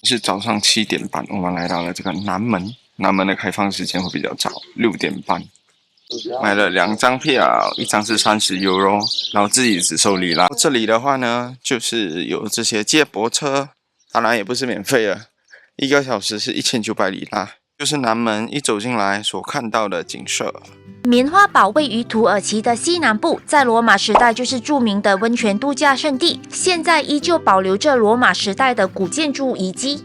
是早上7点半，我们来到了这个南门。南门的开放时间会比较早，6点半。买了2张票，一张是30 euro， 然后自己只收里拉。这里的话呢，就是有这些接驳车，当然也不是免费的，1个小时是1900里拉。就是南门一走进来所看到的景色。棉花堡位于土耳其的西南部，在罗马时代就是著名的温泉度假胜地，现在依旧保留着罗马时代的古建筑遗迹。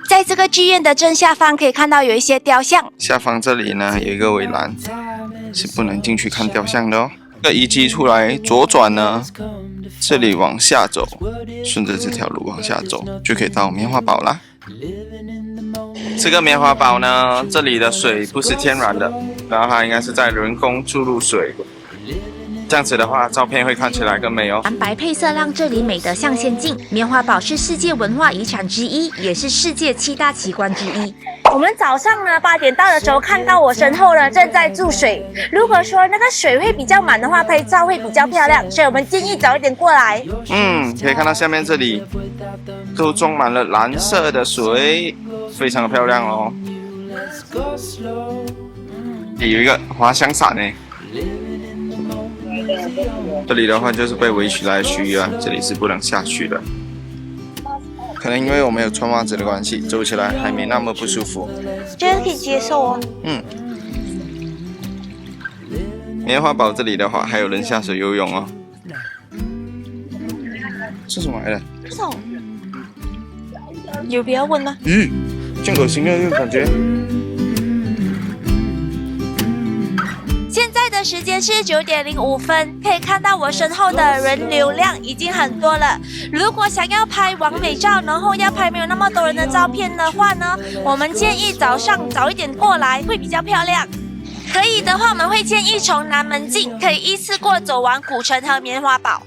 在这个剧院的正下方可以看到有一些雕像，下方这里呢有一个围栏，是不能进去看雕像的哦。这个遗迹出来左转呢，这里往下走，顺着这条路往下走，就可以到棉花堡啦。这个棉花堡呢，这里的水不是天然的，然后它应该是在人工注入水。这样子的话，照片会看起来更美哦。蓝白配色让这里美得像仙境。棉花堡是世界文化遗产之一，也是世界7大奇观之一。我们早上呢8点到的时候，看到我身后呢正在注水。如果说那个水会比较满的话，拍照会比较漂亮，所以我们建议早一点过来。可以看到下面这里都装满了蓝色的水，非常的漂亮哦。也有一个滑翔伞呢。这里的话就是被围起来的区域啊，这里是不能下去的。可能因为我没有穿袜子的关系，走起来还没那么不舒服。觉得可以接受哦。棉花堡这里的话，还有人下水游泳哦。这是什么来的？不懂。有必要问吗？咦，这样恶心的这个感觉。现在的时间是9点05分，可以看到我身后的人流量已经很多了。如果想要拍完美照，然后要拍没有那么多人的照片的话呢，我们建议早上早一点过来会比较漂亮。可以的话，我们会建议从南门进，可以一次过走完古城和棉花堡。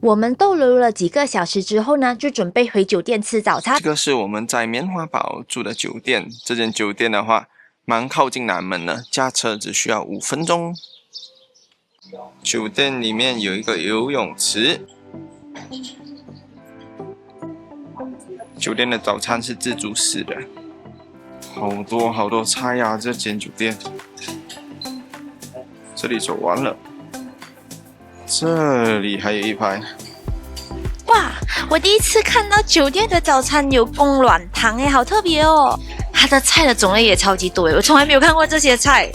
我们逗留了几个小时之后呢，就准备回酒店吃早餐。这个是我们在棉花堡住的酒店，这间酒店的话蛮靠近南门的，驾车只需要5分钟。酒店里面有一个游泳池。酒店的早餐是自助式的，好多菜啊！这间酒店，这里走完了，这里还有一排。哇，我第一次看到酒店的早餐有贡卵汤哎，好特别哦！它的菜的种类也超级多，我从来没有看过这些菜。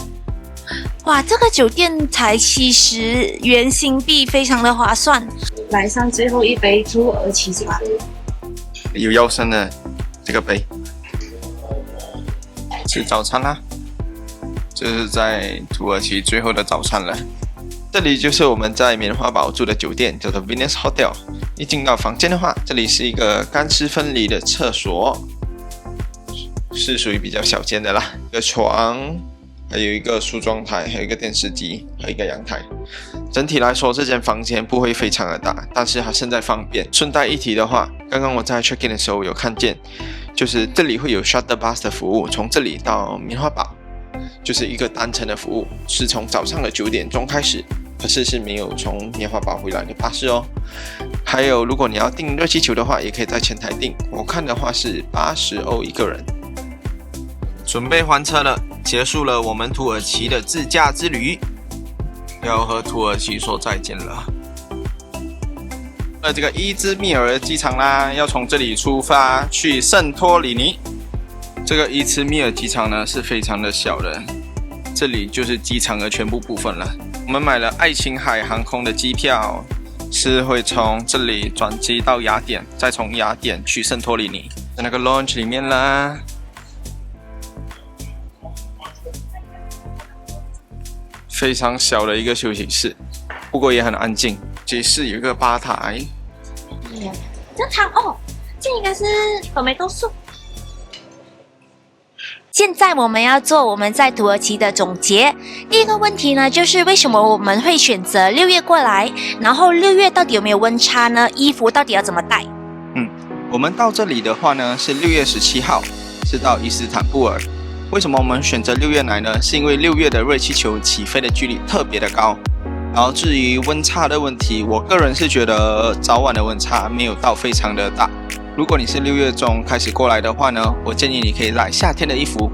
哇，这个酒店才70元新币，非常的划算。来上最后一杯土耳其是吧？有腰身的这个杯，吃早餐啦。这是在土耳其最后的早餐了。这里就是我们在棉花堡住的酒店，叫做 Venus Hotel。一进到房间的话，这里是一个干湿分离的厕所，是属于比较小间的啦。一个床，还有一个梳妆台，还有一个电视机，还有一个阳台。整体来说，这间房间不会非常的大，但是它胜在方便。顺带一提的话，刚刚我在 check in 的时候有看见，就是这里会有 shuttle bus 的服务，从这里到棉花堡，就是一个单程的服务，是从早上的9点钟开始。可是是没有从棉花堡回来的巴士哦。还有，如果你要订热气球的话，也可以在前台订。我看的话是80欧一个人。准备还车了，结束了我们土耳其的自驾之旅，要和土耳其说再见了。这个伊兹密尔机场啦，要从这里出发去圣托里尼。这个伊兹密尔机场呢是非常的小的，这里就是机场的全部部分了。我们买了爱琴海航空的机票，是会从这里转机到雅典，再从雅典去圣托里尼，在那个 lounge 里面啦。非常小的一个休息室，不过也很安静。这是有一个吧台。这汤哦，这应该是tomato soup。现在我们要做我们在土耳其的总结。第一个问题呢，就是为什么我们会选择6月过来？然后6月到底有没有温差呢？衣服到底要怎么带？我们到这里的话呢，是6月17号，是到伊斯坦布尔。为什么我们选择6月来呢？是因为6月的热气球起飞的距离特别的高，然后至于温差的问题，我个人是觉得早晚的温差没有到非常的大。如果你是6月中开始过来的话呢，我建议你可以带夏天的衣服。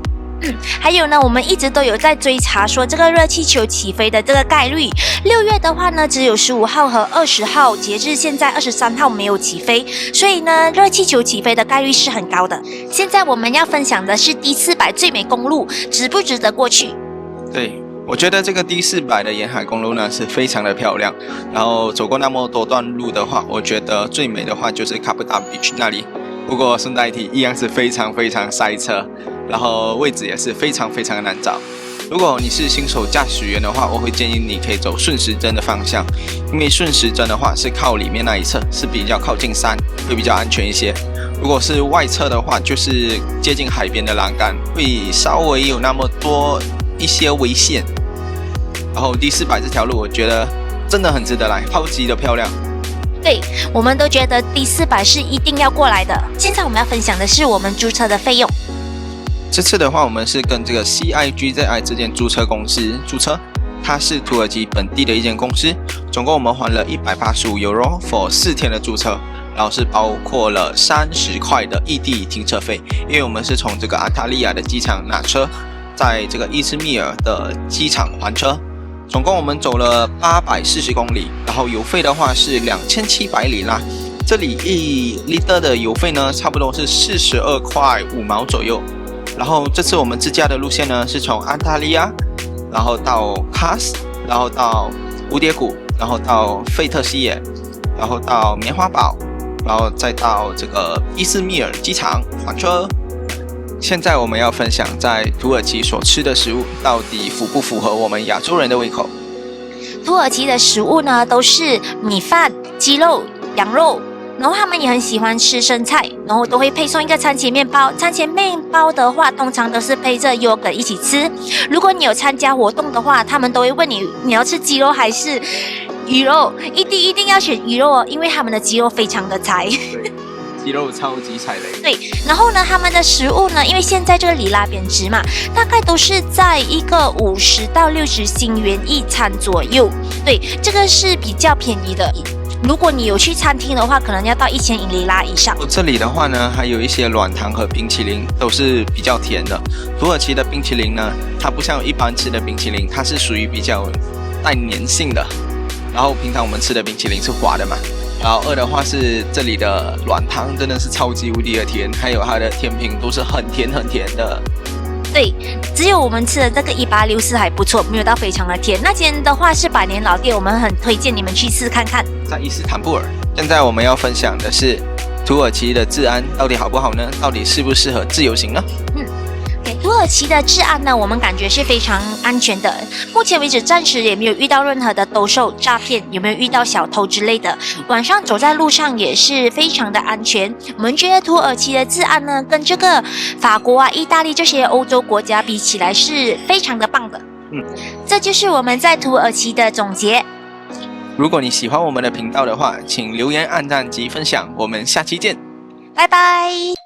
还有呢，我们一直都有在追查说这个热气球起飞的这个概率。6月的话呢，只有15号和20号，截至现在23号没有起飞，所以呢，热气球起飞的概率是很高的。现在我们要分享的是D400最美公路，值不值得过去？对，我觉得这个D400的沿海公路呢是非常的漂亮。然后走过那么多段路的话，我觉得最美的话就是 Kapita Beach 那里。不过顺带一提，一样是非常塞车，然后位置也是非常的难找。如果你是新手驾驶员的话，我会建议你可以走顺时针的方向，因为顺时针的话是靠里面那一侧，是比较靠近山，会比较安全一些。如果是外侧的话，就是接近海边的栏杆，会稍微有那么多一些危险。然后D400这条路，我觉得真的很值得来，超级的漂亮。对，我们都觉得D400是一定要过来的。现在我们要分享的是我们租车的费用。这次的话，我们是跟这个 CIGZI 这间租车公司租车，它是土耳其本地的一间公司。总共我们还了185 euro for 4天的租车，然后是包括了30块的异地停车费，因为我们是从这个安塔利亚的机场拿车，在这个伊兹密尔的机场还车。总共我们走了840公里，然后油费的话是2700里拉。这里1 liter 的油费呢，差不多是42块5毛左右。然后这次我们自驾的路线呢，是从安塔利亚，然后到卡斯，然后到蝴蝶谷，然后到费特西耶，然后到棉花堡，然后再到这个伊兹密尔机场还车。现在我们要分享在土耳其所吃的食物到底符不符合我们亚洲人的胃口。土耳其的食物呢，都是米饭、鸡肉、羊肉，然后他们也很喜欢吃生菜，然后都会配送一个餐前面包。餐前面包的话，通常都是配着yogurt一起吃。如果你有参加活动的话，他们都会问你要吃鸡肉还是鱼肉，一定要选鱼肉哦，因为他们的鸡肉非常的柴。鸡肉超级踩雷。对，然后呢，他们的食物呢，因为现在这个里拉贬值嘛，大概都是在一个50到60新元一餐左右。对，这个是比较便宜的。如果你有去餐厅的话，可能要到1000英里拉以上。这里的话呢，还有一些软糖和冰淇淋都是比较甜的。土耳其的冰淇淋呢，它不像一般吃的冰淇淋，它是属于比较带粘性的。然后平常我们吃的冰淇淋是滑的嘛。然后2的话是这里的软糖真的是超级无敌的甜，还有它的甜品都是很甜的。对，只有我们吃的这个1864还不错，没有到非常的甜。那间的话是100年老店，我们很推荐你们去试看看。在伊斯坦布尔。现在我们要分享的是土耳其的治安到底好不好呢？到底适不适合自由行呢？土耳其的治安呢，我们感觉是非常安全的。目前为止，暂时也没有遇到任何的兜售、诈骗，有没有遇到小偷之类的？晚上走在路上也是非常的安全。我们觉得土耳其的治安呢，跟这个法国啊、意大利这些欧洲国家比起来是非常的棒的。这就是我们在土耳其的总结。如果你喜欢我们的频道的话，请留言、按赞及分享。我们下期见，拜拜。